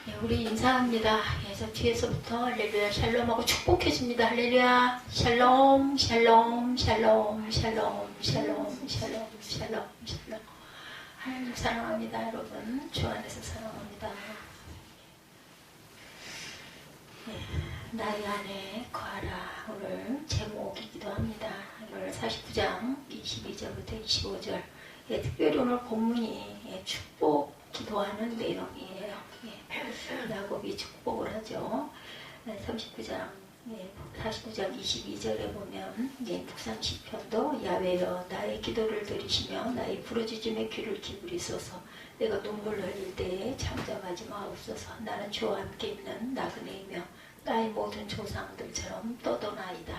네, 우리 인사합니다. 그래서 뒤에서부터 할렐루야 샬롬하고 축복해줍니다. 할렐루야 샬롬 샬롬 샬롬 샬롬 샬롬 샬롬 샬롬 샬롬. 하나님 사랑합니다. 여러분 주 안에서 사랑합니다. 네, 나의 안에 거하라. 오늘 제목이기도 합니다. 오늘 49장 22절부터 25절. 예, 특별히 오늘 본문이 축복 기도하는 내용이에요. 야곱이 축복을 하죠. 39장 49장 22절에 보면 묵상 시편도 야외여 나의 기도를 들으시며 나의 부르짖음에 귀를 기울이소서. 내가 눈물 흘릴 때에 잠잠하지 마옵소서. 나는 주와 함께 있는 나그네이며 나의 모든 조상들처럼 떠도나이다.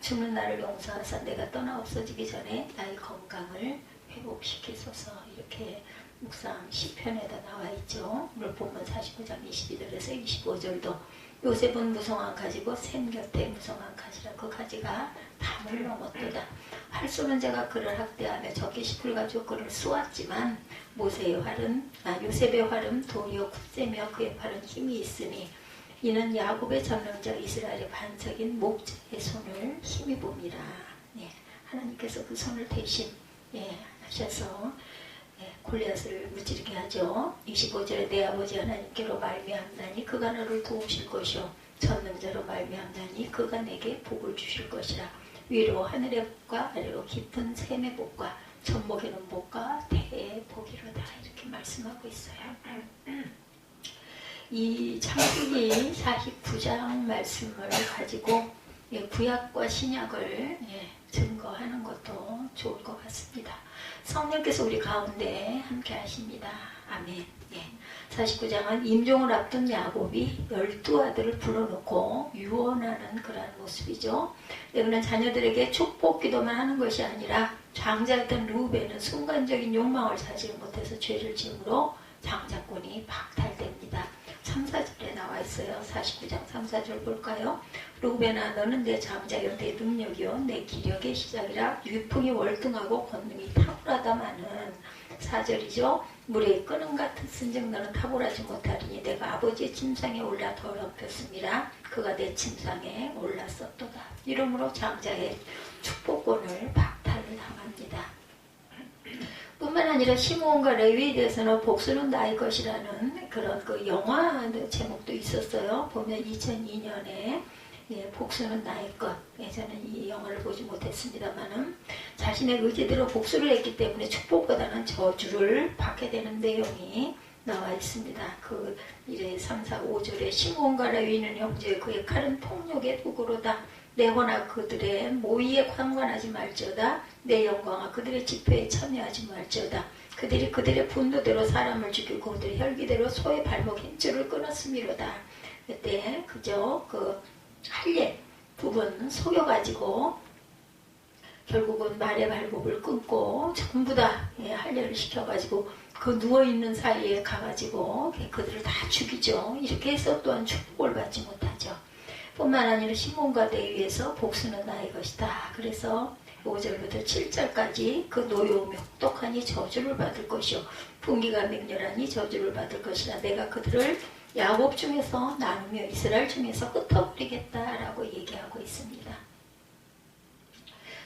주는 나를 용서하사 내가 떠나 없어지기 전에 나의 건강을 회복시키소서. 이렇게 묵상 시편에다 나와 있죠. 오늘 본문 49장 22절에서 25절도 요셉은 무성한 가지고 샘 곁에 무성한 가지라. 그 가지가 담을 넘었도다. 활 쏘는 자가 그를 학대하며 적게 시풀 가지고 그를 쏘았지만 요셉의 활은 도리어 굳세며 그의 팔은 힘이 있으니 이는 야곱의 전능자 이스라엘의 반석인 목자의 손을 힘입음이라. 하나님께서 그 손을 대신 하셔서 골리앗을 무찌르게 하죠. 25절에 내 아버지 하나님께로 말미암나니 그가 너를 도우실 것이요 전능자로 말미암나니 그가 내게 복을 주실 것이라. 위로 하늘의 복과 아래로 깊은 샘의 복과 전복에는 복과 대의 복이로다. 이렇게 말씀하고 있어요. 이 창세기 49장 말씀을 가지고 구약과 신약을 증거하는 것도 좋을 것 같습니다. 성령께서 우리 가운데 함께 하십니다. 아멘. 49장은 임종을 앞둔 야곱이 12아들을 불러놓고 유언하는 그러한 모습이죠. 그는 자녀들에게 축복 기도만 하는 것이 아니라 장자였던 르우벤은 순간적인 욕망을 사지 못해서 죄를 지음으로 장자권이 박탈됩니다. 3, 4절에 나와 있어요. 49장 3, 4절 볼까요? 르우벤아 너는 내 장자여 내 능력이요 내 기력의 시작이라. 유풍이 월등하고 권능이 탁월하다마는 4절이죠. 물에 끄는 같은 쓴즉 너는 탁월하지 못하리니 내가 아버지의 침상에 올라 더럽혔습니다. 그가 내 침상에 올랐었도다. 이러므로 장자의 축복권을 박탈을 당합니다. 뿐만 아니라 시므온과 레위에 대해서는 복수는 나의 것이라는 그런 그 영화 제목도 있었어요. 보면 2002년에 복수는 나의 것. 저는 이 영화를 보지 못했습니다만은 자신의 의지대로 복수를 했기 때문에 축복보다는 저주를 받게 되는 내용이 나와 있습니다. 그 1회 3, 4, 5절에 시므온과 레위는 형제 그의 칼은 폭력의 도구로다. 내 혼아 그들의 모의에 관관하지 말지어다. 내 영광아 그들의 집회에 참여하지 말지어다. 그들이 그들의 분노대로 사람을 죽이고 그들의 혈기대로 소의 발목 힘줄을 끊었음이로다. 그때 그저 그 할례 부분 속여가지고 결국은 말의 발목을 끊고 전부 다 할례를 시켜가지고 그 누워있는 사이에 가가지고 그들을 다 죽이죠. 이렇게 해서 또한 축복을 받지 못하죠. 뿐만 아니라 시몬과 레위에서 복수는 나의 것이다. 그래서 5절부터 7절까지 그 노여우며 혹독하니 저주를 받을 것이요 분기가 맹렬하니 저주를 받을 것이라. 내가 그들을 야곱 중에서 나누며 이스라엘 중에서 흩어버리겠다라고 얘기하고 있습니다.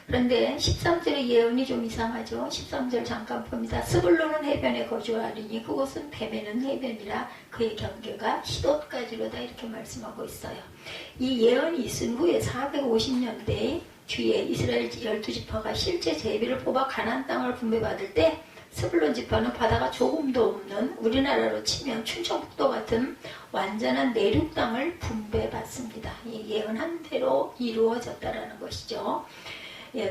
그런데 13절의 예언이 좀 이상하죠. 13절 잠깐 봅니다. 스불론은 해변에 거주하리니 그곳은 뱀에는 해변이라 그의 경계가 시돗가지로다. 이렇게 말씀하고 있어요. 이 예언이 있은 후에 450년대 뒤에 이스라엘 12지파가 실제 제비를 뽑아 가나안 땅을 분배받을 때 스불론 지파는 바다가 조금도 없는 우리나라로 치면 충청북도 같은 완전한 내륙 땅을 분배받습니다. 이 예언한 대로 이루어졌다라는 것이죠.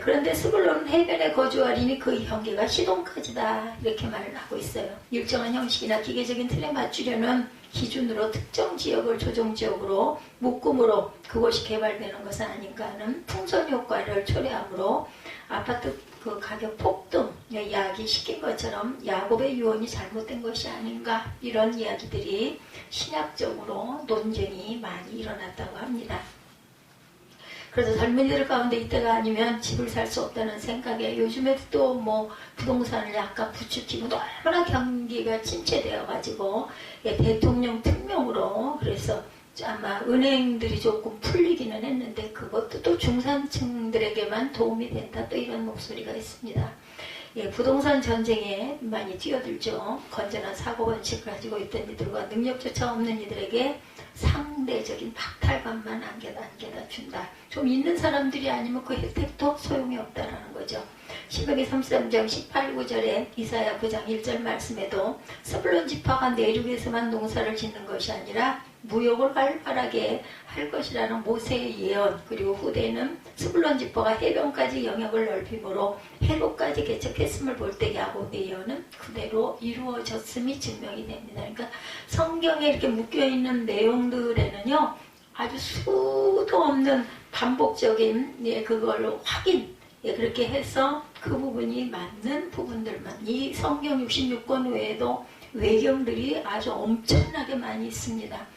그런데 스불론은 해변에 거주하리니 그 경계가 시돈까지다. 이렇게 말을 하고 있어요. 일정한 형식이나 기계적인 틀에 맞추려는 기준으로 특정 지역을 조정지역으로 묶음으로 그곳이 개발되는 것은 아닌가 하는 풍선 효과를 초래하므로 아파트 그 가격 폭등 이야기시킨 것처럼 야곱의 유언이 잘못된 것이 아닌가 이런 이야기들이 신학적으로 논쟁이 많이 일어났다고 합니다. 그래서 젊은이들 가운데 이때가 아니면 집을 살 수 없다는 생각에 요즘에도 또 뭐 부동산을 약간 부추기고 너무나 경기가 침체되어 가지고 대통령 특명 아마 은행들이 조금 풀리기는 했는데 그것도 또 중산층들에게만 도움이 된다. 또 이런 목소리가 있습니다. 예, 부동산 전쟁에 많이 뛰어들죠. 건전한 사고방식을 가지고 있던 이들과 능력조차 없는 이들에게 상대적인 박탈감만 안겨다 준다. 좀 있는 사람들이 아니면 그 혜택도 소용이 없다라는 거죠. 신명기 33장 18, 9절에 이사야 9장 1절 말씀에도 스불론 지파가 내륙에서만 농사를 짓는 것이 아니라 무역을 활발하게 할 것이라는 모세의 예언, 그리고 후대는 스불론 지파가 해변까지 영역을 넓힘으로 해로까지 개척했음을 볼 때 야곱의 예언은 그대로 이루어졌음이 증명이 됩니다. 그러니까 성경에 이렇게 묶여있는 내용들에는요, 아주 수도 없는 반복적인 그걸로 확인, 그렇게 해서 그 부분이 맞는 부분들만, 이 성경 66권 외에도 외경들이 아주 엄청나게 많이 있습니다.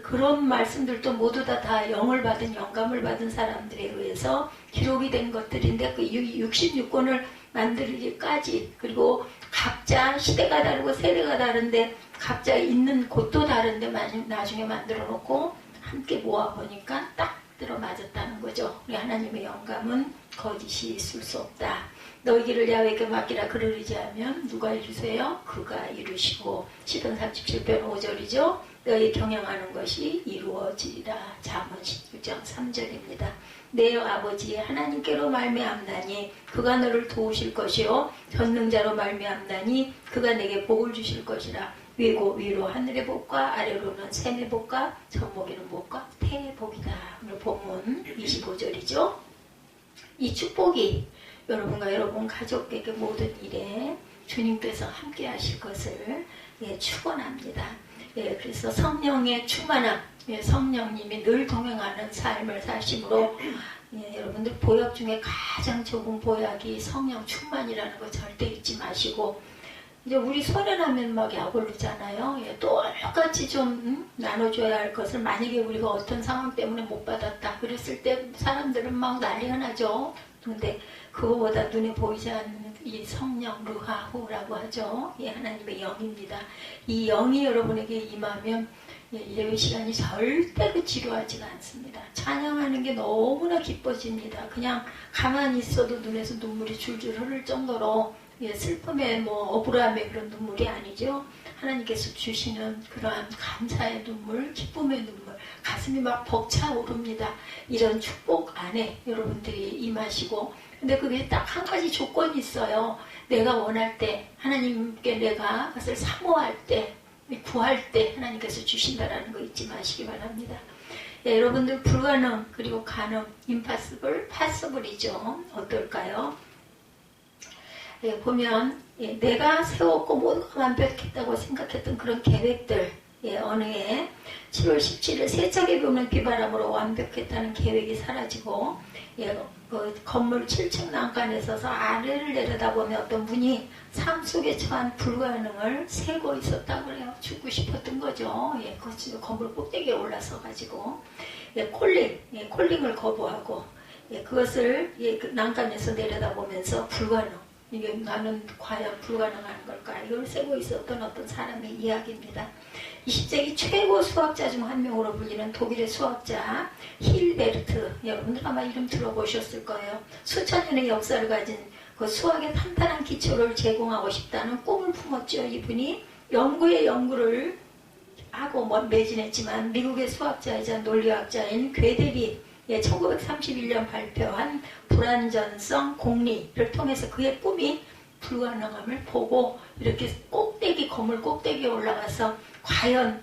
그런 말씀들도 모두 다 영을 받은, 영감을 받은 사람들에 의해서 기록이 된 것들인데, 그 66권을 만들기까지, 그리고 각자 시대가 다르고 세대가 다른데 각자 있는 곳도 다른데 나중에 만들어 놓고 함께 모아보니까 딱 들어맞았다는 거죠. 우리 하나님의 영감은 거짓이 있을 수 없다. 너희 길을 야훼께 맡기라 그러지 하면 누가 이루세요? 그가 이루시고. 시편 37편 5절이죠. 너희 경영하는 것이 이루어지리라. 잠언 16장 3절입니다. 내 아버지 하나님께로 말미암나니 그가 너를 도우실 것이요 전능자로 말미암나니 그가 내게 복을 주실 것이라. 위로 하늘의 복과 아래로는 샘의 복과 젖먹이는 복과 태의 복이다. 오늘 본문 25절이죠. 이 축복이 여러분과 여러분 가족에게 모든 일에 주님께서 함께 하실 것을 축원합니다. 그래서 성령의 충만함, 성령님이 늘 동행하는 삶을 사심으로 여러분들 보약 중에 가장 좋은 보약이 성령 충만이라는 거 절대 잊지 마시고, 이제 우리 소련하면 막 약 오르잖아요. 똑같이 좀 나눠줘야 할 것을 만약에 우리가 어떤 상황 때문에 못 받았다 그랬을 때 사람들은 막 난리가 나죠. 근데 그거보다 눈에 보이지 않는 이 성령 르하후라고 하죠. 이 하나님의 영입니다. 이 영이 여러분에게 임하면 예배 시간이 절대 지루하지가 않습니다. 찬양하는 게 너무나 기뻐집니다. 그냥 가만히 있어도 눈에서 눈물이 줄줄 흐를 정도로 슬픔의 억울함의 그런 눈물이 아니죠. 하나님께서 주시는 그러한 감사의 눈물, 기쁨의 눈물, 가슴이 막 벅차오릅니다. 이런 축복 안에 여러분들이 임하시고, 근데 그게 딱 한 가지 조건이 있어요. 내가 원할 때, 하나님께 내가 그것을 사모할 때, 구할 때 하나님께서 주신다라는 거 잊지 마시기 바랍니다. 여러분들 불가능, 그리고 가능, impossible, possible이죠. 어떨까요? 보면 내가 세웠고 모두가 완벽했다고 생각했던 그런 계획들, 어느 해 7월 17일 세척에 보면 비바람으로 완벽했다는 계획이 사라지고, 그 건물 7층 난간에 서서 아래를 내려다보면 어떤 분이 삶 속에 처한 불가능을 세고 있었다고 그래요. 죽고 싶었던 거죠. 그 건물 꼭대기에 올라서 가지고 콜링을 거부하고, 그것을 그 난간에서 내려다보면서 불가능, 이게 나는 과연 불가능한 걸까? 이걸 세고 있었던 어떤 사람의 이야기입니다. 20세기 최고 수학자 중 한 명으로 불리는 독일의 수학자 힐베르트, 여러분들 아마 이름 들어보셨을 거예요. 수천 년의 역사를 가진 그 수학의 탄탄한 기초를 제공하고 싶다는 꿈을 품었죠. 이분이 연구를 하고 매진했지만 미국의 수학자이자 논리학자인 괴데리 1931년 발표한 불완전성 공리를 통해서 그의 꿈이 불가능함을 보고 이렇게 건물 꼭대기에 올라가서 과연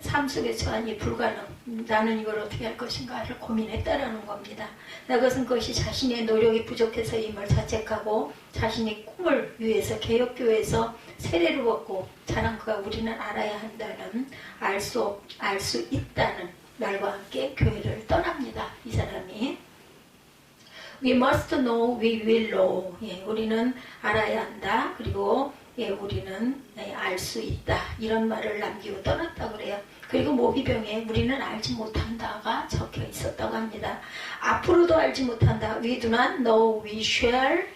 삶 속에 처한 이 불가능, 나는 이걸 어떻게 할 것인가를 고민했다라는 겁니다. 그것이 자신의 노력이 부족해서임을 자책하고 자신의 꿈을 위해서 개혁교회에서 세례를 받고 자랑 그가 우리는 알아야 한다는 알 수 있다는 날과 함께 교회를 떠납니다. 이 사람이 We must know, we will know. 우리는 알아야 한다. 그리고 우리는 알 수 있다. 이런 말을 남기고 떠났다고 그래요. 그리고 모비병에 우리는 알지 못한다가 적혀 있었다고 합니다. 앞으로도 알지 못한다. We do not know, we shall,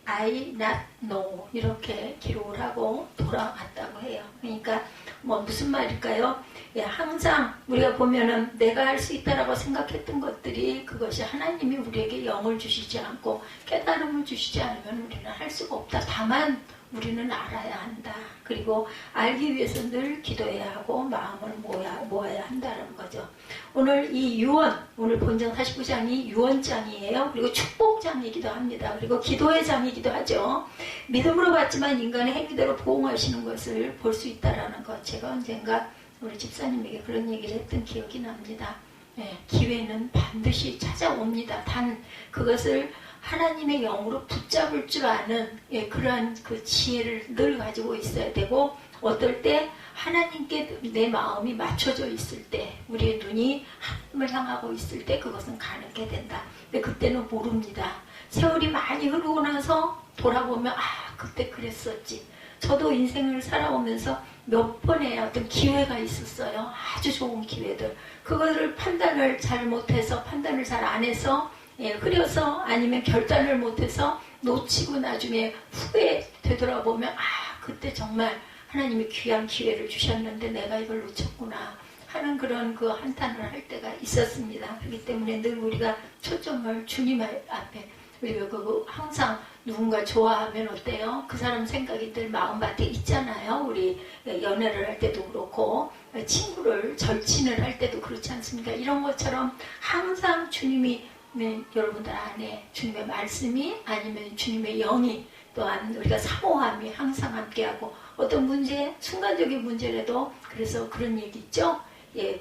I not know. 이렇게 기록을 하고 돌아왔다고 해요. 그러니까 뭐 무슨 말일까요? 예, 항상 우리가 보면은 내가 할 수 있다라고 생각했던 것들이 그것이 하나님이 우리에게 영을 주시지 않고 깨달음을 주시지 않으면 우리는 할 수가 없다. 다만 우리는 알아야 한다. 그리고 알기 위해서 늘 기도해야 하고 마음을 모아야 한다는 거죠. 오늘 이 유언, 오늘 본장 49장이 유언장이에요. 그리고 축복장이기도 합니다. 그리고 기도의 장이기도 하죠. 믿음으로 받지만 인간의 행위대로 보응하시는 것을 볼 수 있다는 것. 제가 언젠가 우리 집사님에게 그런 얘기를 했던 기억이 납니다. 예, 기회는 반드시 찾아옵니다. 단 그것을 하나님의 영으로 붙잡을 줄 아는 그러한 그 지혜를 늘 가지고 있어야 되고, 어떨 때 하나님께 내 마음이 맞춰져 있을 때, 우리의 눈이 하나님을 향하고 있을 때 그것은 가능하게 된다. 근데 그때는 모릅니다. 세월이 많이 흐르고 나서 돌아보면 그때 그랬었지. 저도 인생을 살아오면서 몇 번의 어떤 기회가 있었어요. 아주 좋은 기회들. 그거를 판단을 잘 못해서, 판단을 잘 안 해서 흐려서, 아니면 결단을 못해서 놓치고 나중에 후에 되돌아보면 그때 정말 하나님이 귀한 기회를 주셨는데 내가 이걸 놓쳤구나 하는 그런 그 한탄을 할 때가 있었습니다. 그렇기 때문에 늘 우리가 초점을 주님 앞에, 우리가 항상 누군가 좋아하면 어때요? 그 사람 생각이 늘 마음밭에 있잖아요. 우리 연애를 할 때도 그렇고 친구를 절친을 할 때도 그렇지 않습니까? 이런 것처럼 항상 주님이 여러분들 안에 주님의 말씀이, 아니면 주님의 영이, 또한 우리가 사모함이 항상 함께하고, 어떤 문제, 순간적인 문제라도, 그래서 그런 얘기 있죠? 예,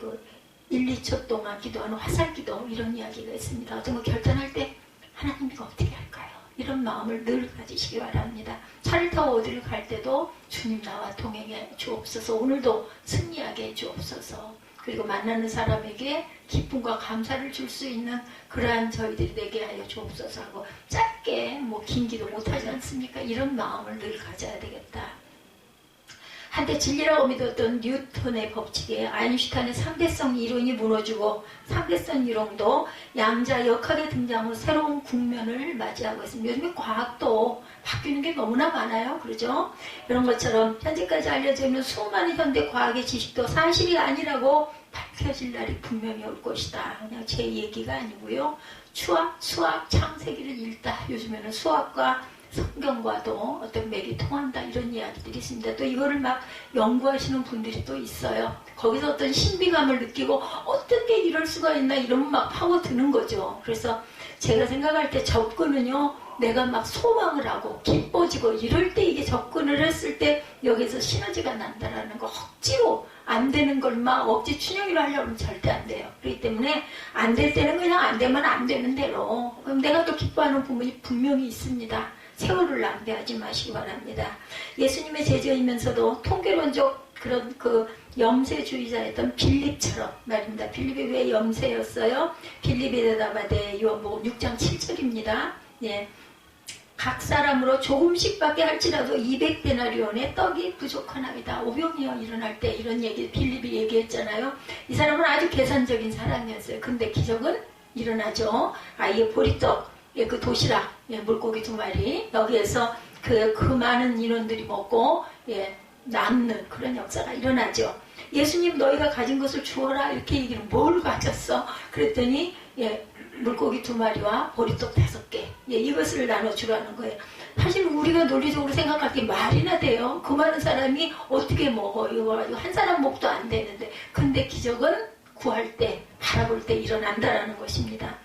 1, 2초 동안 기도하는 화살기도, 이런 이야기가 있습니다. 어떤 거 결단할 때 하나님 이거 어떻게 할까요? 이런 마음을 늘 가지시기 바랍니다. 차를 타고 어디를 갈 때도 주님 나와 동행해 주옵소서. 오늘도 승리하게 해 주옵소서. 그리고 만나는 사람에게 기쁨과 감사를 줄 수 있는 그러한 저희들이 되게 하여 주옵소서 하고, 짧게 긴 기도 못하지 않습니까? 이런 마음을 늘 가져야 되겠다. 한때 진리라고 믿었던 뉴턴의 법칙에 아인슈타인의 상대성 이론이 무너지고, 상대성 이론도 양자역학의 등장으로 새로운 국면을 맞이하고 있습니다. 요즘에 과학도 바뀌는 게 너무나 많아요. 그러죠? 이런 것처럼 현재까지 알려져 있는 수많은 현대 과학의 지식도 사실이 아니라고 밝혀질 날이 분명히 올 것이다. 그냥 제 얘기가 아니고요. 수학, 창세기를 읽다. 요즘에는 수학과 성경과도 어떤 맥이 통한다, 이런 이야기들이 있습니다. 또 이거를 막 연구하시는 분들이 또 있어요. 거기서 어떤 신비감을 느끼고 어떻게 이럴 수가 있나, 이러면 막 파고드는 거죠. 그래서 제가 생각할 때 접근은요, 내가 막 소망을 하고 기뻐지고 이럴 때, 이게 접근을 했을 때 여기서 시너지가 난다라는 거, 억지로 안 되는 걸 막 억지 춘향이로 하려고 하면 절대 안 돼요. 그렇기 때문에 안 될 때는 그냥 안 되면 안 되는 대로, 그럼 내가 또 기뻐하는 부분이 분명히 있습니다. 세월을 낭비하지 마시기 바랍니다. 예수님의 제자이면서도 통계론적 그런 염세주의자였던 빌립처럼 말입니다. 빌립이 왜 염세였어요? 빌립이 대답하되, 요한복음 6장 7절입니다. 예. 각 사람으로 조금씩밖에 할지라도 200데나리온의 떡이 부족하나이다. 오병이어 일어날 때 이런 얘기 빌립이 얘기했잖아요. 이 사람은 아주 계산적인 사람이었어요. 근데 기적은 일어나죠. 이 보리떡, 그 도시락, 물고기 2마리, 여기에서 그 많은 인원들이 먹고 남는 그런 역사가 일어나죠. 예수님, 너희가 가진 것을 주어라, 이렇게 얘기는 뭘 가졌어? 그랬더니 물고기 2마리와 보리떡 5개, 이것을 나눠주라는 거예요. 사실 우리가 논리적으로 생각할 때 말이나 돼요. 그 많은 사람이 어떻게 먹어? 이거 가지고 한 사람 목도 안 되는데. 근데 기적은 구할 때, 바라볼 때 일어난다라는 것입니다.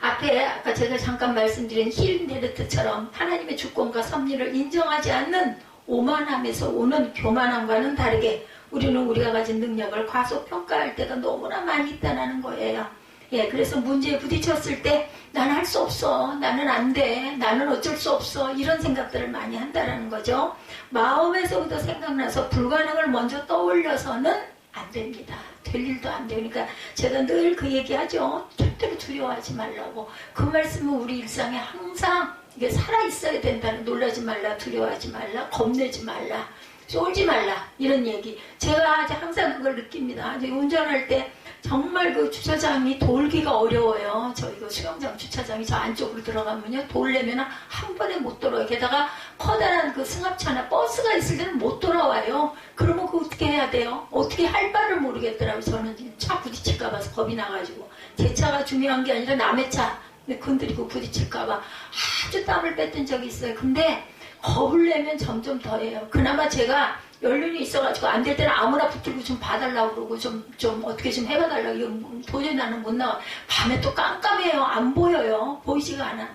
앞에 아까 제가 잠깐 말씀드린 힐데르트처럼 하나님의 주권과 섭리를 인정하지 않는 오만함에서 오는 교만함과는 다르게, 우리는 우리가 가진 능력을 과소평가할 때가 너무나 많이 있다는 거예요. 그래서 문제에 부딪혔을 때 나는 할 수 없어, 나는 안 돼, 나는 어쩔 수 없어, 이런 생각들을 많이 한다는 거죠. 마음에서부터 생각나서 불가능을 먼저 떠올려서는 안 됩니다. 될 일도 안 돼요. 그러니까 제가 늘 그 얘기하죠. 절대로 두려워하지 말라고. 그 말씀은 우리 일상에 항상 이게 살아있어야 된다는, 놀라지 말라, 두려워하지 말라, 겁내지 말라, 쫄지 말라, 이런 얘기. 제가 아주 항상 그걸 느낍니다. 운전할 때 정말 그 주차장이 돌기가 어려워요. 저 이거 수영장 주차장이 저 안쪽으로 들어가면요. 돌려면 한 번에 못 돌아요. 게다가 커다란 그 승합차나 버스가 있을 때는 못 돌아와요. 그러면 그 어떻게 해야 돼요? 어떻게 할 바를 모르겠더라고요. 저는 차 부딪힐까 봐서 겁이 나가지고. 제 차가 중요한 게 아니라 남의 차 건드리고 부딪힐까 봐 아주 땀을 뺐던 적이 있어요. 근데 겁을 내면 점점 더해요. 그나마 제가 연륜이 있어가지고 안 될 때는 아무나 붙들고 좀 봐달라고 그러고 좀 어떻게 좀 해봐달라고. 이거 도저히 나는 못 나와. 밤에 또 깜깜해요. 안 보여요. 보이지가 않아.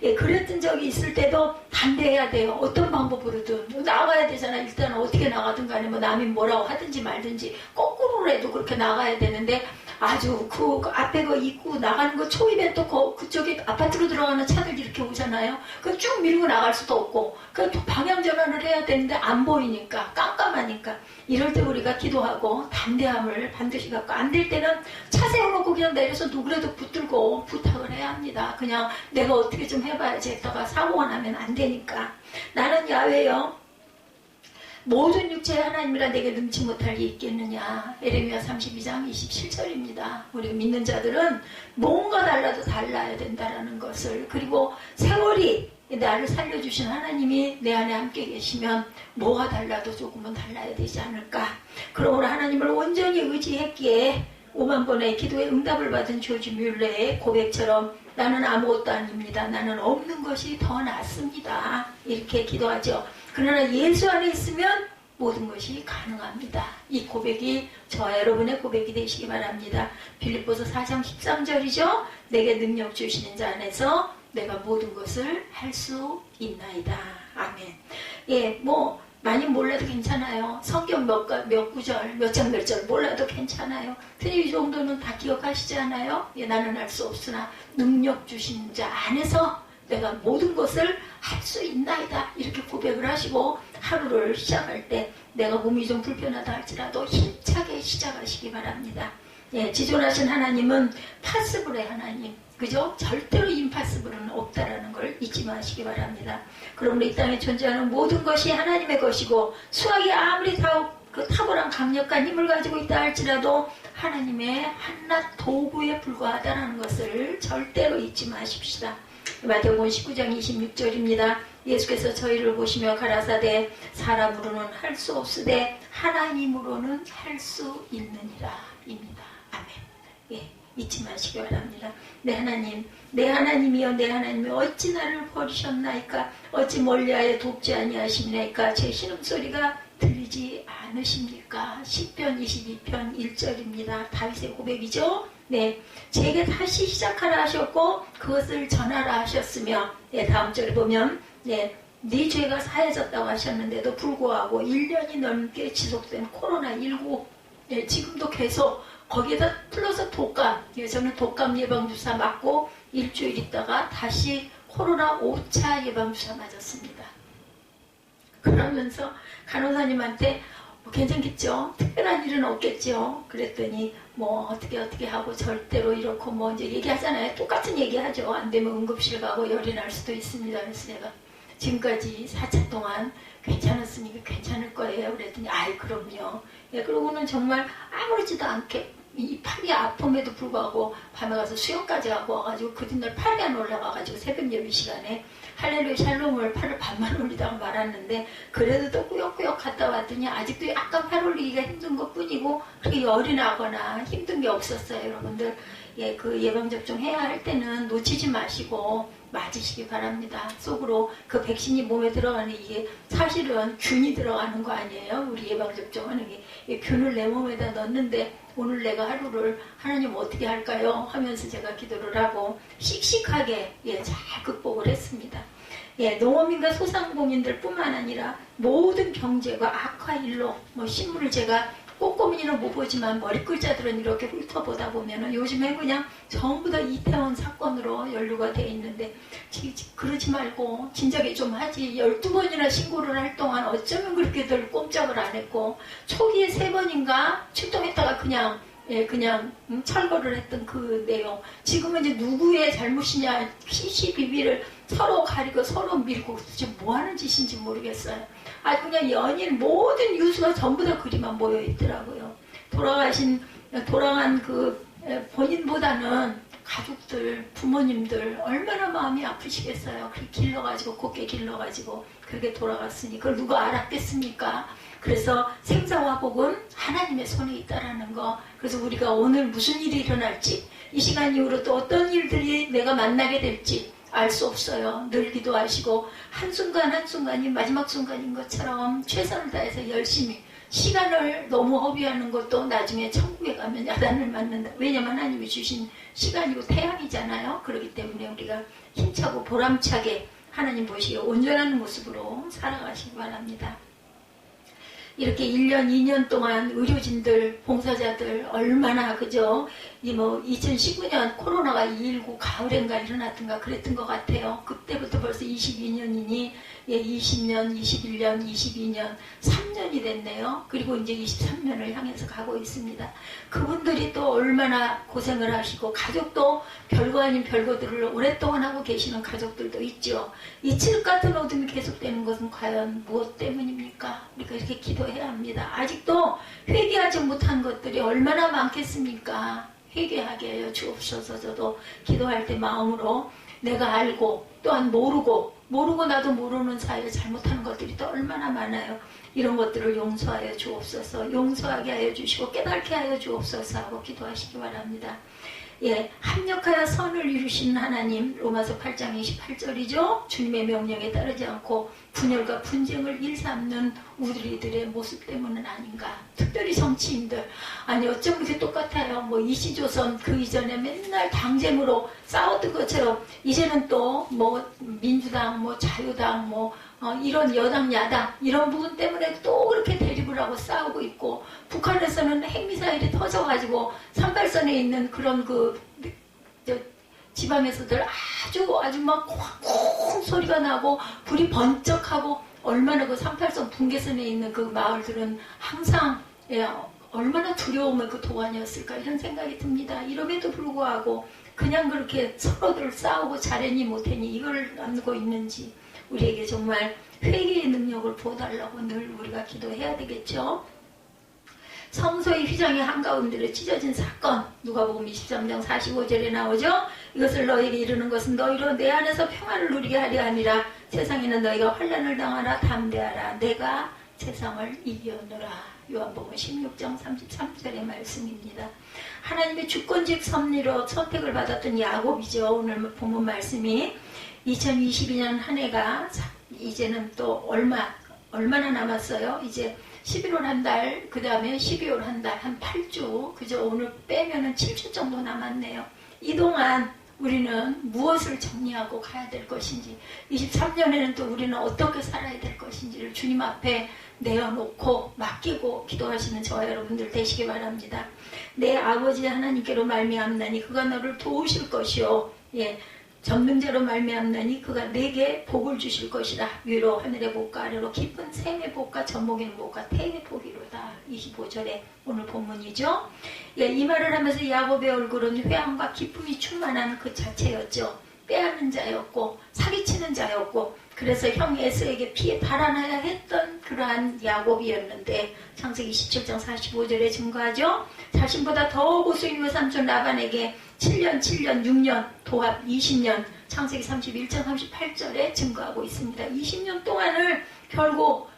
예, 그랬던 적이 있을 때도 담대해야 돼요. 어떤 방법으로든 나가야 되잖아. 일단 어떻게 나가든 간에 뭐 남이 뭐라고 하든지 말든지 거꾸로라도 그렇게 나가야 되는데 아주 그 앞에 그 입구 나가는 거 초입에 또 그쪽에 아파트로 들어가는 차들 이렇게 오잖아요. 그 쭉 밀고 나갈 수도 없고 그 방향 전환을 해야 되는데 안 보이니까 깜깜하니까 이럴 때 우리가 기도하고 담대함을 반드시 갖고 안 될 때는 차 세워놓고 그냥 내려서 누구라도 붙들고 부탁을 해야 합니다. 그냥 내가 어떻게 좀 해봐야지 했다가 사고가 나면 안 되니까. 나는 야외요. 모든 육체에 하나님이라 내게 능치 못할 게 있겠느냐. 에레미야 32장 27절입니다. 우리 믿는 자들은 뭔가 달라도 달라야 된다라는 것을, 그리고 세월이 나를 살려주신 하나님이 내 안에 함께 계시면 뭐가 달라도 조금은 달라야 되지 않을까. 그러므로 하나님을 온전히 의지했기에 5만 번의 기도에 응답을 받은 조지 뮬러의 고백처럼 나는 아무것도 아닙니다. 나는 없는 것이 더 낫습니다. 이렇게 기도하죠. 그러나 예수 안에 있으면 모든 것이 가능합니다. 이 고백이 저와 여러분의 고백이 되시기 바랍니다. 빌립보서 4장 13절이죠. 내게 능력 주시는 자 안에서 내가 모든 것을 할 수 있나이다. 아멘. 예, 뭐 많이 몰라도 괜찮아요. 성경 몇 구절, 몇 장 몇 절 몰라도 괜찮아요. 이 정도는 다 기억하시지 않아요? 예, 나는 알 수 없으나 능력 주신 자 안에서 내가 모든 것을 할 수 있나이다. 이렇게 고백을 하시고 하루를 시작할 때 내가 몸이 좀 불편하다 할지라도 힘차게 시작하시기 바랍니다. 예, 지존하신 하나님은 파스블의 하나님, 그죠? 절대로 임파스블은 없다라는 걸 잊지 마시기 바랍니다. 그러므로 이 땅에 존재하는 모든 것이 하나님의 것이고 수학이 아무리 그 탁월한 강력한 힘을 가지고 있다 할지라도 하나님의 한낱 도구에 불과하다는 것을 절대로 잊지 마십시다. 마태복음 19장 26절입니다. 예수께서 저희를 보시며 가라사대 사람으로는 할 수 없으되 하나님으로는 할 수 있느니라 입니다. 아멘. 예, 잊지 마시기 바랍니다. 내 하나님, 내 하나님이여 내 하나님이 어찌 나를 버리셨나이까, 어찌 멀리하여 돕지 아니하십니까. 제 신음소리가 들리지 않으십니까. 시편 22편 1절입니다. 다윗의 고백이죠. 네, 제게 다시 시작하라 하셨고 그것을 전하라 하셨으며, 네, 다음 절에 보면 네 죄가 사해졌다고 하셨는데도 불구하고 1년이 넘게 지속된 코로나19, 네, 지금도 계속 거기에다 플러스 독감, 네, 저는 독감 예방주사 맞고 일주일 있다가 다시 코로나 5차 예방주사 맞았습니다. 그러면서 간호사님한테 괜찮겠죠? 특별한 일은 없겠죠? 그랬더니 뭐 어떻게 하고 절대로 이렇고 뭐 이제 얘기하잖아요. 똑같은 얘기하죠. 안 되면 응급실 가고 열이 날 수도 있습니다. 그래서 내가 지금까지 4차 동안 괜찮았으니까 괜찮을 거예요. 그랬더니 아이 그럼요. 예, 그러고는 정말 아무렇지도 않게 이 팔이 아픔에도 불구하고 밤에 가서 수영까지 하고 와가지고 그 뒷날 팔이 안 올라가가지고 새벽 예배 시간에 할렐루야 샬롬을 팔을 반만 올리다가 말았는데 그래도 또 꾸역꾸역 갔다 왔더니 아직도 약간 팔 올리기가 힘든 것 뿐이고 그렇게 열이 나거나 힘든 게 없었어요. 여러분들 예, 그 예방접종 해야 할 때는 놓치지 마시고 맞으시기 바랍니다. 속으로 그 백신이 몸에 들어가는 이게 사실은 균이 들어가는 거 아니에요. 우리 예방접종하는 게 균을 내 몸에다 넣는데 오늘 내가 하루를 하나님 어떻게 할까요? 하면서 제가 기도를 하고 씩씩하게 예, 잘 극복을 했습니다. 예, 농어민과 소상공인들 뿐만 아니라 모든 경제가 악화일로 뭐 신문을 제가 꼼꼼히는 못 보지만 머리글자들은 이렇게 훑어보다 보면은 요즘에 그냥 전부 다 이태원 사건으로 연루가 돼 있는데 그러지 말고 진작에 좀 하지. 12번이나 신고를 할 동안 어쩌면 그렇게들 꼼짝을 안 했고 초기에 3번인가 출동했다가 그냥 철거를 했던 그 내용. 지금은 이제 누구의 잘못이냐 시시비비를 서로 가리고 서로 밀고 지금 뭐 하는 짓인지 모르겠어요. 아주 그냥 연일 모든 뉴스가 전부 다 그리만 모여 있더라고요. 돌아가신 돌아간 그 본인보다는 가족들, 부모님들 얼마나 마음이 아프시겠어요. 그렇게 길러가지고 곱게 길러가지고 그렇게 돌아갔으니 그걸 누가 알았겠습니까? 그래서 생사화복은 하나님의 손에 있다라는 거. 그래서 우리가 오늘 무슨 일이 일어날지, 이 시간 이후로 또 어떤 일들이 내가 만나게 될지 알 수 없어요. 늘 기도하시고 한순간 한순간이 마지막 순간인 것처럼 최선을 다해서 열심히, 시간을 너무 허비하는 것도 나중에 천국에 가면 야단을 맞는다. 왜냐면 하나님이 주신 시간이고 태양이잖아요. 그렇기 때문에 우리가 힘차고 보람차게 하나님 보시기에 온전한 모습으로 살아가시기 바랍니다. 이렇게 1년, 2년 동안 의료진들, 봉사자들 얼마나 그죠? 2019년 코로나가 219 가을엔가 일어났던가 그랬던 것 같아요. 그때부터 벌써 22년이니 20년, 21년, 22년, 3년이 됐네요. 그리고 이제 23년을 향해서 가고 있습니다. 그분들이 또 얼마나 고생을 하시고 가족도 별거 아닌 별거들을 오랫동안 하고 계시는 가족들도 있죠. 이 칠흑 같은 어둠이 계속되는 것은 과연 무엇 때문입니까? 우리가 이렇게 기도해야 합니다. 아직도 회개하지 못한 것들이 얼마나 많겠습니까? 회개하게 하여 주옵소서. 저도 기도할 때 마음으로 내가 알고 또한 모르고 나도 모르는 사이에 잘못하는 것들이 또 얼마나 많아요. 이런 것들을 용서하여 주옵소서. 용서하게 하여 주시고 깨닫게 하여 주옵소서 하고 기도하시기 바랍니다. 예, 합력하여 선을 이루신 하나님, 로마서 8장 28절이죠. 주님의 명령에 따르지 않고 분열과 분쟁을 일삼는 우리들의 모습 때문은 아닌가. 특별히 정치인들, 아니 어쩜 그렇게 똑같아요. 이시조선 그 이전에 맨날 당쟁으로 싸웠던 것처럼 이제는 또 민주당, 자유당, 이런 여당, 야당 이런 부분 때문에 또 그렇게 대립을 하고 싸우고 있고, 북한에서는 핵미사일이 터져가지고 38선에 있는 그런 지방에서들 아주 막 콩 소리가 나고 불이 번쩍하고, 얼마나 그 38선 분계선에 있는 그 마을들은 항상 얼마나 두려움의 그 도안이었을까 이런 생각이 듭니다. 이럼에도 불구하고 그냥 그렇게 서로들 싸우고 잘했니 못했니 이걸 남고 있는지 우리에게 정말 회개의 능력을 부어달라고 늘 우리가 기도해야 되겠죠. 성소의 휘장의 한가운데로 찢어진 사건, 누가복음 23장 45절에 나오죠. 이것을 너희에게 이르는 것은 너희로 내 안에서 평안을 누리게 하려 함이라. 세상에는 너희가 환난을 당하라. 담대하라. 내가 세상을 이기었노라. 요한복음 16장 33절의 말씀입니다. 하나님의 주권적 섭리로 선택을 받았던 야곱이죠. 오늘 본문 말씀이 2022년 한 해가 이제는 또 얼마나 남았어요. 이제 11월 한 달, 그 다음에 12월 한 달, 한 8주, 그저 오늘 빼면은 7주 정도 남았네요. 이 동안 우리는 무엇을 정리하고 가야 될 것인지, 23년에는 또 우리는 어떻게 살아야 될 것인지를 주님 앞에 내어놓고 맡기고 기도하시는 저와 여러분들 되시기 바랍니다. 내 아버지 하나님께로 말미암나니 그가 너를 도우실 것이요. 예. 전능자로 말미암나니 그가 내게 복을 주실 것이다. 위로 하늘의 복과 아래로 깊은 샘의 복과 젖먹이는 복과 태의 복이로다. 25절에 오늘 본문이죠. 예, 이 말을 하면서 야곱의 얼굴은 회함과 기쁨이 충만한 그 자체였죠. 빼앗는 자였고 사기치는 자였고, 그래서 형 에서에게 피해 달아나야 했던 그러한 야곱이었는데, 창세기 27장 45절에 증거하죠. 자신보다 더 고수인 외삼촌 라반에게 7년, 6년, 도합 20년, 창세기 31장 38절에 증거하고 있습니다. 20년 동안을 결국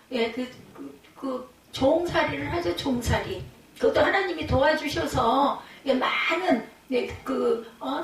종살이를 하죠. 종살이. 그것도 하나님이 도와주셔서 많은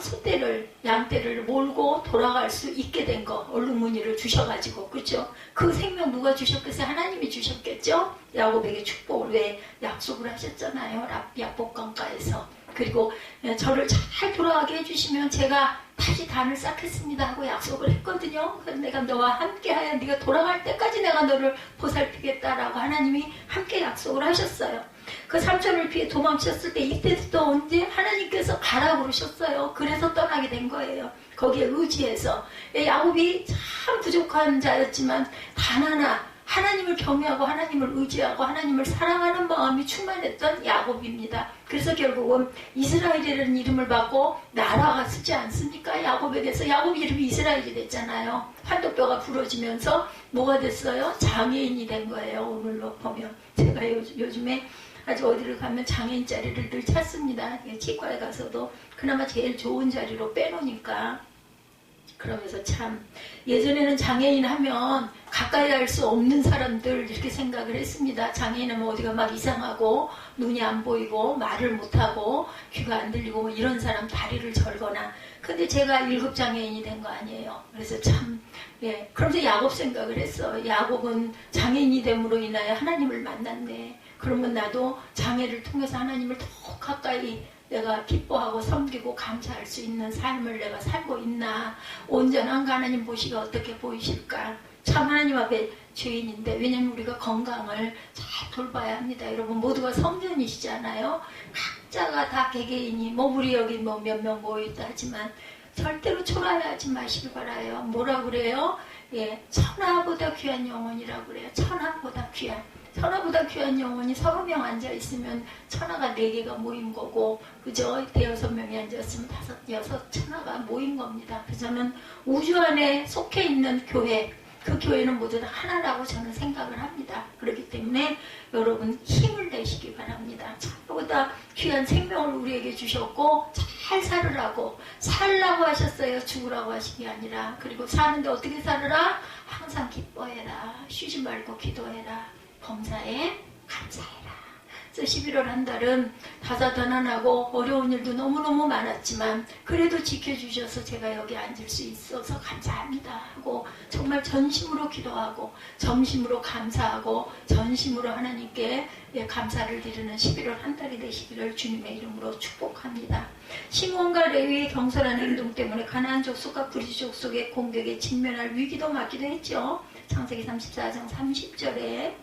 소떼를, 양떼를 몰고 돌아갈 수 있게 된 거, 얼룩무늬를 주셔가지고, 그렇죠? 그 생명 누가 주셨겠어요? 하나님이 주셨겠죠? 야곱에게 축복을 왜 약속을 하셨잖아요. 야복강가에서. 그리고 저를 잘 돌아가게 해주시면 제가 다시 단을 쌓겠습니다 하고 약속을 했거든요. 그래서 내가 너와 함께하여 네가 돌아갈 때까지 내가 너를 보살피겠다라고 하나님이 함께 약속을 하셨어요. 그 삼촌을 피해 도망쳤을 때 이때도 또 언제 하나님께서 가라고 그러셨어요. 그래서 떠나게 된 거예요. 거기에 의지해서. 야곱이 참 부족한 자였지만 단 하나 하나님을 경외하고 하나님을 의지하고 하나님을 사랑하는 마음이 충만했던 야곱입니다. 그래서 결국은 이스라엘이라는 이름을 받고 나라가 쓰지 않습니까? 야곱에게서 야곱 이름이 이스라엘이 됐잖아요. 환도뼈가 부러지면서 뭐가 됐어요? 장애인이 된 거예요. 오늘로 보면 제가 요즘에 아주 어디를 가면 장애인 자리를 늘 찾습니다. 치과에 가서도 그나마 제일 좋은 자리로 빼놓으니까. 그러면서 참 예전에는 장애인 하면 가까이 할 수 없는 사람들 이렇게 생각을 했습니다. 장애인은 뭐 어디가 막 이상하고 눈이 안 보이고 말을 못하고 귀가 안 들리고 뭐 이런 사람 다리를 절거나. 근데 제가 1급 장애인이 된 거 아니에요. 그래서 참 그러면서 야곱 생각을 했어. 야곱은 장애인이 됨으로 인하여 하나님을 만났네. 그러면 나도 장애를 통해서 하나님을 더 가까이 내가 기뻐하고 섬기고 감사할 수 있는 삶을 내가 살고 있나. 온전한 하나님 보시기가 어떻게 보이실까. 참 하나님 앞에 죄인인데, 왜냐면 우리가 건강을 잘 돌봐야 합니다. 여러분 모두가 성전이시잖아요. 각자가 다 개개인이 뭐 우리 여기 뭐 몇 명 모여있다 하지만 절대로 초라해하지 마시길 바라요. 뭐라 그래요? 천하보다 귀한 영혼이라고 그래요. 천하보다 귀한. 천하보다 귀한 영혼이 30명 앉아있으면 천하가 4개가 모인 거고, 그죠? 5-6명이 앉아있으면 5, 천하가 모인 겁니다. 그래서 저는 우주 안에 속해 있는 교회, 그 교회는 모두 다 하나라고 저는 생각을 합니다. 그렇기 때문에 여러분 힘을 내시기 바랍니다. 천하보다 귀한 생명을 우리에게 주셨고 잘 살으라고, 살라고 하셨어요. 죽으라고 하신 게 아니라. 그리고 사는데 어떻게 살으라? 항상 기뻐해라. 쉬지 말고 기도해라. 범사에 감사해라. 그래서 11월 한 달은 다사다난하고 어려운 일도 너무너무 많았지만 그래도 지켜주셔서 제가 여기 앉을 수 있어서 감사합니다 하고 정말 전심으로 기도하고 전심으로 감사하고 전심으로 하나님께 감사를 드리는 11월 한 달이 되시기를 주님의 이름으로 축복합니다. 시몬과 레위의 경솔한 행동 때문에 가나안 족속과 브리스 족속의 공격에 직면할 위기도 맞기도 했죠. 창세기 34장 30절에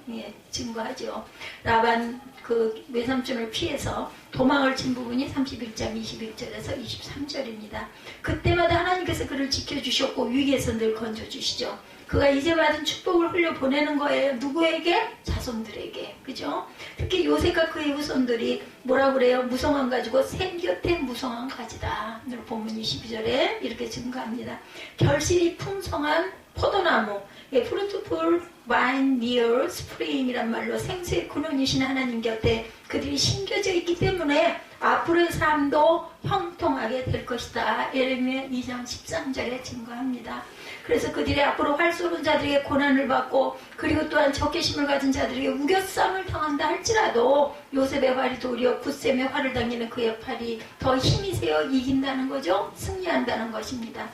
증거하죠. 라반 그 외삼촌을 피해서 도망을 친 부분이 31장 21절에서 23절입니다. 그때마다 하나님께서 그를 지켜주셨고 위기에서 늘 건져주시죠. 그가 이제 받은 축복을 흘려보내는 거예요. 누구에게? 자손들에게. 그죠? 특히 요셉과 그의 후손들이 뭐라 그래요? 무성한 가지고 샘 곁에 무성한 가지다. 오늘 본문 22절에 이렇게 증거합니다. 결실이 풍성한 포도나무, fruitful vine near spring이란 말로 생수의 근원이신 하나님 곁에 그들이 심겨져 있기 때문에 앞으로의 삶도 형통하게 될 것이다. 예레미야 2장 13절에 증거합니다. 그래서 그들이 앞으로 활 쏘는 자들에게 고난을 받고 그리고 또한 적개심을 가진 자들에게 우겨쌈을 당한다 할지라도 요셉의 활이 도리어 굿셈의 활을 당기는 그의 팔이 더 힘이 세어 이긴다는 거죠. 승리한다는 것입니다.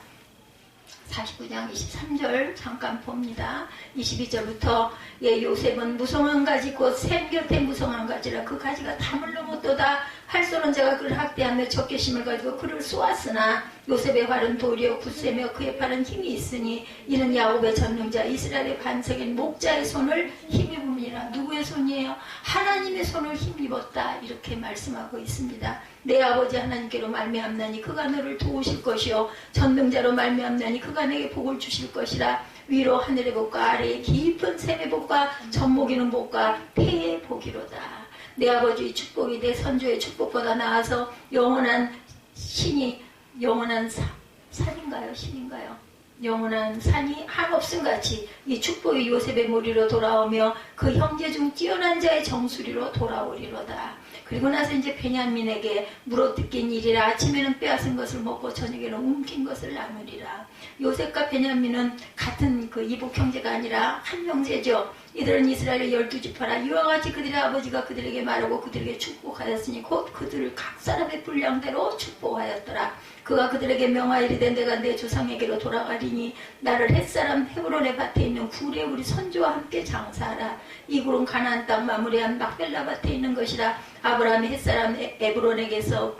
49장 23절 잠깐 봅니다. 22절부터 요셉은 무성한 가지 곧 샘 곁에 무성한 가지라 그 가지가 담을 넘었도다. 활 쏘는 자가 그를 학대하며 적개심을 가지고 그를 쏘았으나 요셉의 활은 도리어 굳세며 그의 팔은 힘이 있으니 이는 야곱의 전능자 이스라엘의 반석인 목자의 손을 힘입음이라. 누구의 손이에요? 하나님의 손을 힘입었다. 이렇게 말씀하고 있습니다. 내 아버지 하나님께로 말미암나니 그가 너를 도우실 것이요 전능자로 말미암나니 그가 내게 복을 주실 것이라. 위로 하늘의 복과 아래의 깊은 샘의 복과 젖먹이는 복과 태의 복이로다. 내 아버지의 축복이 내 선조의 축복보다 나아서 영원한 신이 영원한 산인가요? 신인가요? 영원한 산이 한없음같이 이 축복이 요셉의 머리로 돌아오며 그 형제 중 뛰어난 자의 정수리로 돌아오리로다. 그리고 나서 이제 베냐민에게 물어뜯긴 일이라. 아침에는 빼앗은 것을 먹고 저녁에는 움킨 것을 나누리라. 요셉과 베냐민은 같은 그 이복 형제가 아니라 한 형제죠. 이들은 이스라엘의 12지파라. 이와 같이 그들의 아버지가 그들에게 말하고 그들에게 축복하였으니 곧 그들을 각 사람의 분량대로 축복하였더라. 그가 그들에게 명하이르되 내가 내 조상에게로 돌아가리니 나를 햇사람 헤브론의 밭에 있는 굴에 우리 선조와 함께 장사하라. 이 굴은 가나안 땅 마무리한 막벨라 밭에 있는 것이라. 아브라함이 햇사람 에브론에게서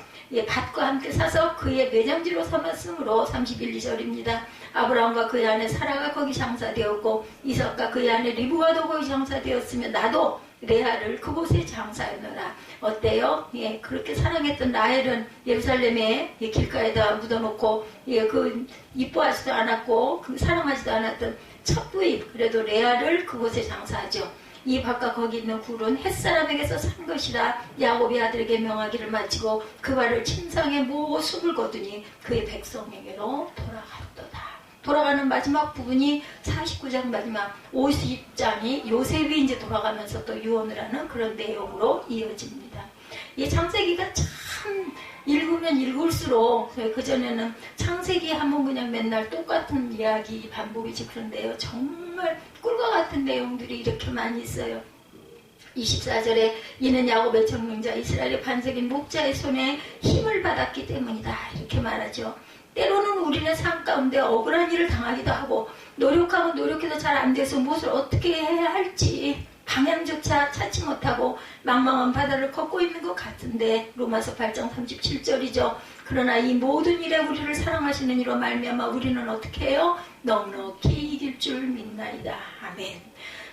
밭과 함께 사서 그의 매장지로 삼았으므로 31절입니다. 아브라함과 그의 아내 사라가 거기 장사되었고 이삭과 그의 아내 리브가도 거기 장사되었으며 나도 레아를 그곳에 장사하노라. 어때요? 그렇게 사랑했던 라헬은 예루살렘의 길가에다 묻어놓고 그 이뻐하지도 않았고 그 사랑하지도 않았던 첫 부인 그래도 레아를 그곳에 장사하죠. 이 밭과 거기 있는 굴은 햇사람에게서 산 것이라. 야곱의 아들에게 명하기를 마치고 그 발을 침상에 모으고 숨을 거두니 그의 백성에게로 돌아갔도다. 돌아가는 마지막 부분이 49장 마지막 50장이 요셉이 이제 돌아가면서 또 유언을 하는 그런 내용으로 이어집니다. 이 창세기가 참 읽으면 읽을수록, 그전에는 창세기 하면 그냥 맨날 똑같은 이야기 반복이지, 그런데요, 정말 꿀과 같은 내용들이 이렇게 많이 있어요. 24절에 이는 야곱의 정명자 이스라엘의 반석인 목자의 손에 힘을 받았기 때문이다, 이렇게 말하죠. 때로는 우리는 삶 가운데 억울한 일을 당하기도 하고 노력하고 노력해도 잘 안 돼서 무엇을 어떻게 해야 할지 방향조차 찾지 못하고 망망한 바다를 걷고 있는 것 같은데, 로마서 8장 37절이죠. 그러나 이 모든 일에 우리를 사랑하시는 이로 말미암아 우리는 어떻게 해요? 넉넉히 이길 줄 믿나이다. 아멘.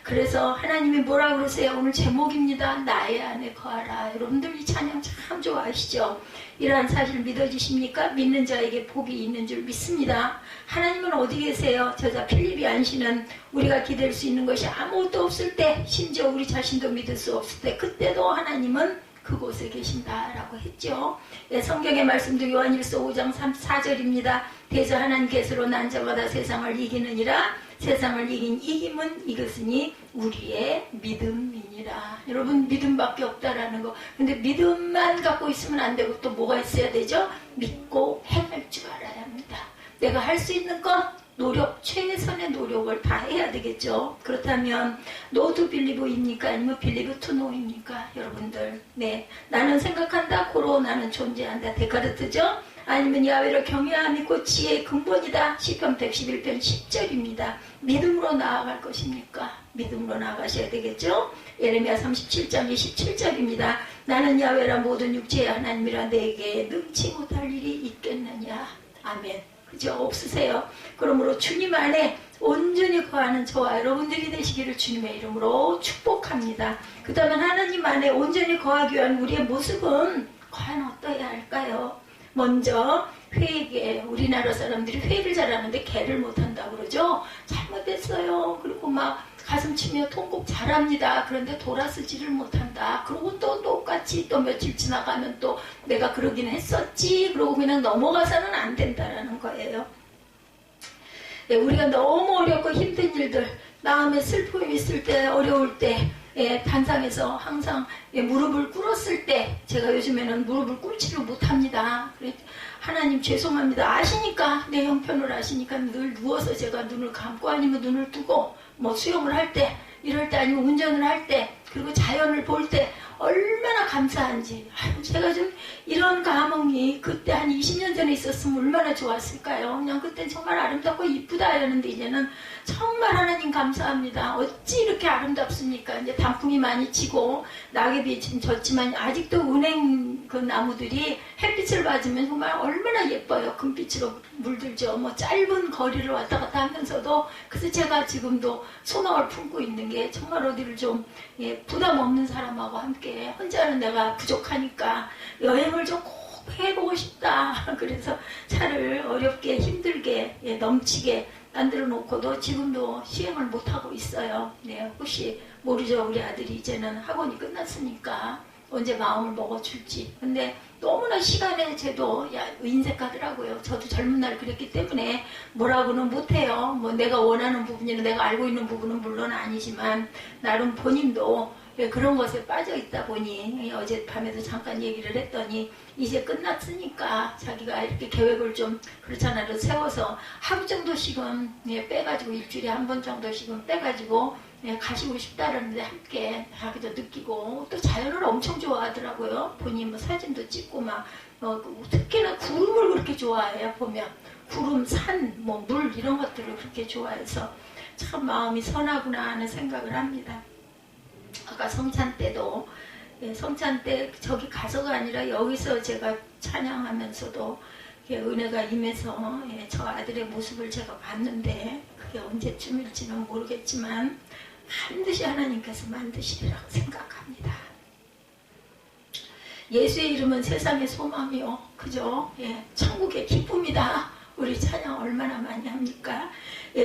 그래서 하나님이 뭐라 그러세요? 오늘 제목입니다. 나의 안에 거하라. 여러분들 이 찬양 참 좋아하시죠? 이러한 사실 믿어지십니까? 믿는 자에게 복이 있는 줄 믿습니다. 하나님은 어디 계세요? 저자 필립이 안시는 우리가 기댈 수 있는 것이 아무것도 없을 때, 심지어 우리 자신도 믿을 수 없을 때, 그때도 하나님은 그곳에 계신다라고 했죠. 네, 성경의 말씀도 요한일서 5장 4절입니다. 대저 하나님께서로 난 자가 다 세상을 이기느니라. 세상을 이긴 이김은 이것으니 우리의 믿음이니라. 여러분, 믿음밖에 없다라는 거. 근데 믿음만 갖고 있으면 안 되고 또 뭐가 있어야 되죠? 믿고 행할 줄 알아야 합니다. 내가 할 수 있는 것, 노력, 최선의 노력을 다 해야 되겠죠. 그렇다면 no to believe입니까? 아니면 believe to know입니까? 여러분들, 네, 나는 생각한다, 고로 나는 존재한다, 데카르트죠. 아니면 야훼를 경외함이 곧 지혜의 근본이다, 시편 111편 10절입니다. 믿음으로 나아갈 것입니까? 믿음으로 나아가셔야 되겠죠. 예레미야 37장 27절입니다. 나는 야훼라 모든 육체의 하나님이라 내게 능치 못할 일이 있겠느냐. 아멘. 그죠? 없으세요. 그러므로 주님 안에 온전히 거하는 저와 여러분들이 되시기를 주님의 이름으로 축복합니다. 그 다음에 하나님 안에 온전히 거하기 위한 우리의 모습은 과연 어떠해야 할까요? 먼저 회개, 우리나라 사람들이 회를 잘하는데 개를 못한다고 그러죠. 잘못했어요. 그리고 막 가슴 치며 통곡 잘합니다. 그런데 돌아서지를 못한다. 그리고 또 똑같이 또 며칠 지나가면 또 내가 그러긴 했었지. 그러고 그냥 넘어가서는 안 된다라는 거예요. 예, 우리가 너무 어렵고 힘든 일들, 마음에 슬픔이 있을 때, 어려울 때, 예, 단상에서 항상 무릎을 꿇었을 때, 제가 요즘에는 무릎을 꿇지를 못합니다. 하나님 죄송합니다. 아시니까, 내 형편을 아시니까 늘 누워서 제가 눈을 감고 아니면 눈을 뜨고, 뭐 수영을 할 때, 이럴 때 아니면 운전을 할 때, 그리고 자연을 볼 때 얼마나 감사한지. 제가 좀 이런 감흥이 그때 한 20년 전에 있었으면 얼마나 좋았을까요? 그냥 그때 정말 아름답고 이쁘다 이러는데 이제는 정말 하나님 감사합니다. 어찌 이렇게 아름답습니까? 이제 단풍이 많이 치고 낙엽이 지금 졌지만 아직도 은행 그 나무들이 햇빛을 맞으면 정말 얼마나 예뻐요. 금빛으로 물들죠. 뭐 짧은 거리를 왔다 갔다 하면서도. 그래서 제가 지금도 소망을 품고 있는 게 정말 어디를 좀 부담 없는 사람하고 함께, 혼자는 내가 부족하니까 여행을 좀 꼭 해보고 싶다. 그래서 차를 어렵게 힘들게 넘치게 만들어 놓고도 지금도 시행을 못하고 있어요. 네, 혹시 모르죠. 우리 아들이 이제는 학원이 끝났으니까 언제 마음을 먹어줄지. 근데 너무나 시간의 제도 인색하더라고요. 저도 젊은 날 그랬기 때문에 뭐라고는 못해요. 뭐 내가 원하는 부분이나 내가 알고 있는 부분은 물론 아니지만 나름 본인도 그런 것에 빠져 있다 보니 어젯밤에도 잠깐 얘기를 했더니 이제 끝났으니까 자기가 이렇게 계획을 좀 그렇잖아요. 세워서 하루 정도씩은 빼가지고 일주일에 한 번 정도씩은 빼가지고 가시고 싶다라는데 함께 하기도 느끼고, 또 자연을 엄청 좋아하더라고요. 본인 뭐 사진도 찍고 막 특히나 구름을 그렇게 좋아해요. 보면 구름, 산, 뭐 물 이런 것들을 그렇게 좋아해서 참 마음이 선하구나 하는 생각을 합니다. 아까 성찬 때도 성찬 때 저기 가서가 아니라 여기서 제가 찬양하면서도 은혜가 임해서 저 아들의 모습을 제가 봤는데, 그게 언제쯤일지는 모르겠지만 반드시 하나님께서 만드시리라고 생각합니다. 예수의 이름은 세상의 소망이요, 그죠? 천국의 기쁨이다. 우리 찬양 얼마나 많이 합니까?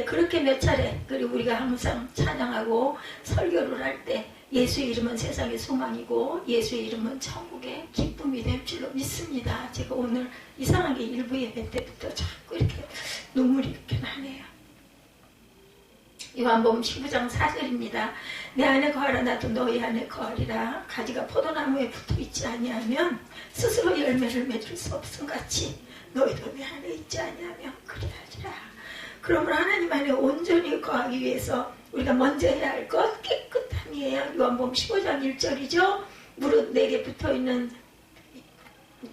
그렇게 몇 차례, 그리고 우리가 항상 찬양하고 설교를 할 때 예수의 이름은 세상의 소망이고 예수의 이름은 천국의 기쁨이 될 줄로 믿습니다. 제가 오늘 이상하게 일부 예배 때부터 자꾸 이렇게 눈물이 이렇게 나네요. 요한복음 15장 4절입니다. 내 안에 거하라 나도 너희 안에 거하리라. 가지가 포도나무에 붙어있지 아니하면 스스로 열매를 맺을 수 없음같이 너희도 내 안에 있지 아니하면 그리하리라. 그러므로 하나님 안에 온전히 거하기 위해서 우리가 먼저 해야 할 것 깨끗함이에요. 요한복음 15장 1절이죠. 무릇 내게 붙어있는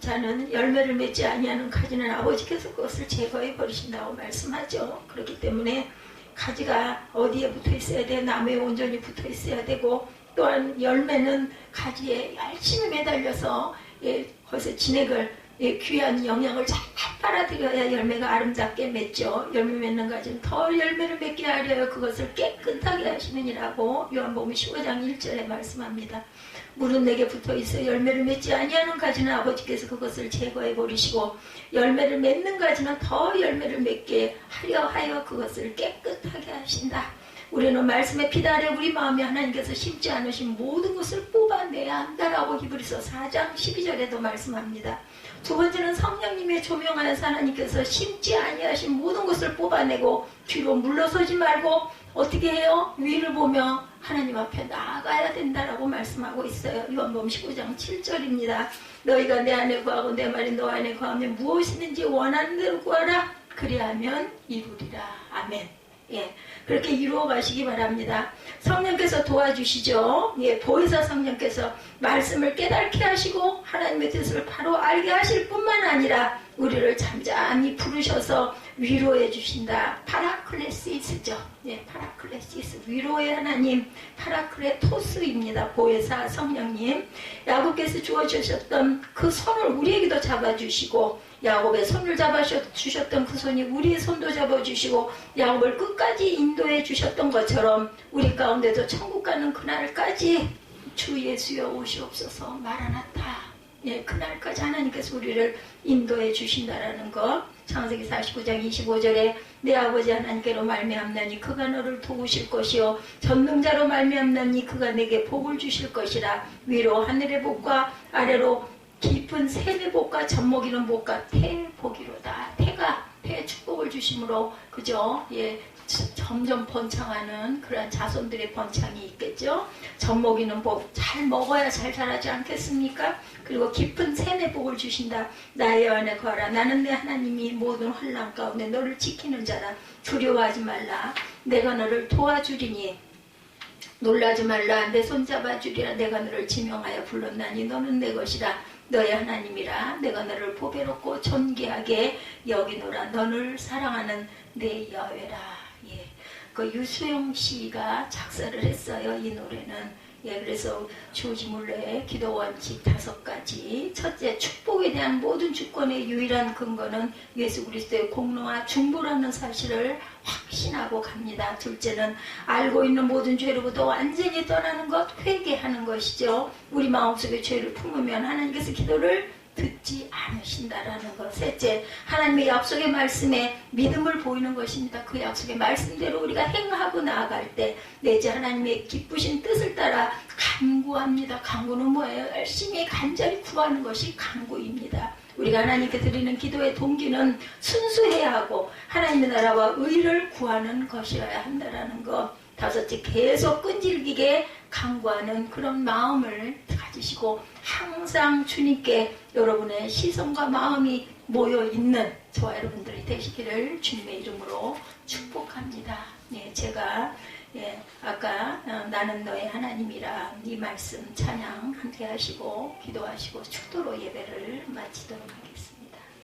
자는 열매를 맺지 아니하는 가지는 아버지께서 그것을 제거해 버리신다고 말씀하죠. 그렇기 때문에 가지가 어디에 붙어 있어야 돼? 나무에 온전히 붙어 있어야 되고, 또한 열매는 가지에 열심히 매달려서 거기서 진액을 귀한 영양을 잘 빨아들여야 열매가 아름답게 맺죠. 열매 맺는 가지는 더 열매를 맺게 하려여 그것을 깨끗하게 하시느니라고 요한복음 15장 1절에 말씀합니다. 물은 내게 붙어있어 열매를 맺지 아니하는 가지는 아버지께서 그것을 제거해 버리시고 열매를 맺는 가지는 더 열매를 맺게 하려 하여 그것을 깨끗하게 하신다. 우리는 말씀의 피 아래 우리 마음에 하나님께서 심지 않으신 모든 것을 뽑아내야 한다라고 히브리서 4장 12절에도 말씀합니다. 두 번째는 성령님의 조명하여서 하나님께서 심지 아니하신 모든 것을 뽑아내고 뒤로 물러서지 말고 어떻게 해요? 위를 보며 하나님 앞에 나아가야 된다라고 말씀하고 있어요. 요한복음 15장 7절입니다. 너희가 내 안에 구하고 내 말이 너 안에 구하면 무엇이든지 원하는 대로 구하라. 그리하면 이루리라. 아멘. 예, 그렇게 이루어 가시기 바랍니다. 성령께서 도와주시죠. 예, 보혜사 성령께서 말씀을 깨닫게 하시고 하나님의 뜻을 바로 알게 하실 뿐만 아니라 우리를 잠잠히 부르셔서 위로해 주신다. 파라클레시스죠. 예, 파라클레시스. 위로의 하나님, 파라클레토스입니다. 보혜사 성령님. 야곱께서 주어주셨던 그 손을 우리에게도 잡아주시고, 야곱의 손을 잡아주셨던 그 손이 우리의 손도 잡아주시고, 야곱을 끝까지 인도해 주셨던 것처럼 우리 가운데도 천국 가는 그날까지 주 예수여 오시옵소서. 마라나타. 예, 그날까지 하나님께서 우리를 인도해 주신다라는 것. 창세기 49장 25절에 내 아버지 하나님께로 말미암나니 그가 너를 도우실 것이요 전능자로 말미암나니 그가 내게 복을 주실 것이라. 위로 하늘의 복과 아래로 깊은 샘의 복과 젖먹이는 복과 태 복이로다. 태 축복을 주심으로 그죠? 예, 점점 번창하는 그러한 자손들의 번창이 있겠죠. 젖먹이는 복 잘 먹어야 잘 자라지 않겠습니까? 그리고 깊은 샘의 복을 주신다. 나의 안에 거하라. 나는 내 하나님이 모든 환난 가운데 너를 지키는 자라. 두려워하지 말라. 내가 너를 도와주리니 놀라지 말라. 내 손 잡아주리라. 내가 너를 지명하여 불렀나니 너는 내 것이라. 너의 하나님이라. 내가 너를 보배롭고 존귀하게 여기노라. 너를 사랑하는 내 여호와라. 예, 그 유수영 씨가 작사를 했어요. 이 노래는. 예, 그래서 조지 물러의 기도 원칙 5가지. 첫째, 축복에 대한 모든 주권의 유일한 근거는 예수 그리스도의 공로와 중보라는 사실을 확신하고 갑니다. 둘째는 알고 있는 모든 죄로부터 완전히 떠나는 것, 회개하는 것이죠. 우리 마음속에 죄를 품으면 하나님께서 기도를 듣지 않으신다라는 것. 셋째, 하나님의 약속의 말씀에 믿음을 보이는 것입니다. 그 약속의 말씀대로 우리가 행하고 나아갈 때 내재 하나님의 기쁘신 뜻을 따라 간구합니다. 간구는 뭐예요? 열심히 간절히 구하는 것이 간구입니다. 우리가 하나님께 드리는 기도의 동기는 순수해야 하고 하나님의 나라와 의를 구하는 것이어야 한다라는 것. 다섯째, 계속 끈질기게 간구하는 그런 마음을 가지시고 항상 주님께 여러분의 시선과 마음이 모여있는 저와 여러분들이 되시기를 주님의 이름으로 축복합니다. 예, 제가 아까 나는 너의 하나님이라 이 말씀 찬양 함께 하시고 기도하시고 축도로 예배를 마치도록 하겠습니다.